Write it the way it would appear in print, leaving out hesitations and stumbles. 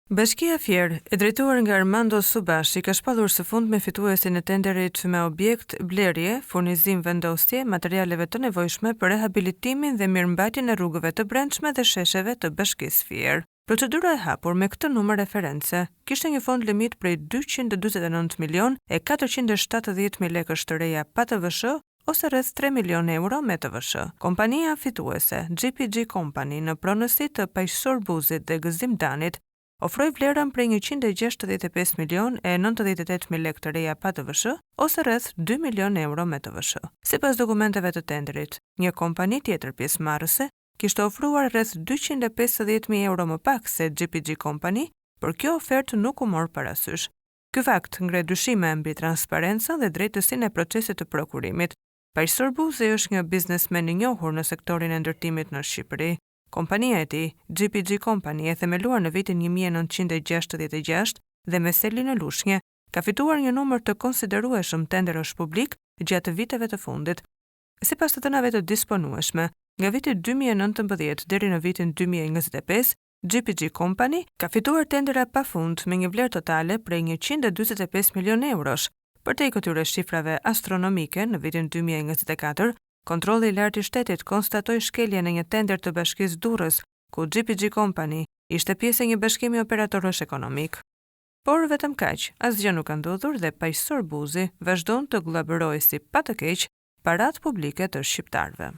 Bashkia Fier, e drejtuar nga Armando Subashi, ka shpallur së fundmi fituesin e tenderit me objekt blerje, furnizim vendosje, materialeve të nevojshme për rehabilitimin dhe mirëmbajtjen e rrugëve të brendshme dhe shesheve të Bashkisë Fier. Procedura e hapur me këtë numër reference kishte një fond limit prej 249 milion e 470 mijë lekësh të reja pa TVSH ose rreth 3 milion euro me TVSH. Kompania fituese, GPG Company, në pronësi të Paqësor Buzit dhe Gëzim Danit, ofroi vlerën prej 165 milion e 98 mijë lekë të reja pa TVSH ose rreth 2 milion euro me TVSH. Sipas dokumenteve të tenderit, një kompani tjetër pjesëmarrëse kishte ofruar rreth 250.000 euro më pak se GPG Company, por kjo ofertë nuk u mor parasysh. Ky fakt ngre dyshime mbi transparencën dhe drejtësinë e procesit të prokurimit. Paqësor Buzi është një biznesmen i njohur në sektorin e ndërtimit në Shqipëri. Kompania e tij, GPG Company, e themeluar në vitin 1966 dhe me selin e lushnje, ka fituar një numër të konsiderueshëm tenderësh publik gjatë viteve të fundit. Sipas të dhënave të disponueshme, nga viti 2019 deri në vitin 2025, GPG Company ka fituar tendera pafund me një vlerë totale prej 145 milion eurosh. Për te i këtyre shifrave astronomike, në vitin 2024, kontrolli i lartë i shtetit konstatoi shkeljen e një tender të Bashkisë Durrës, ku GPG Company ishte pjesë e një bashkimi operatorësh ekonomik. Por vetëm kaq, asgjë nuk ka ndodhur dhe Paqësor Buzi vazhdon të llabërojë si pa të keq paratë publike të shqiptarëve.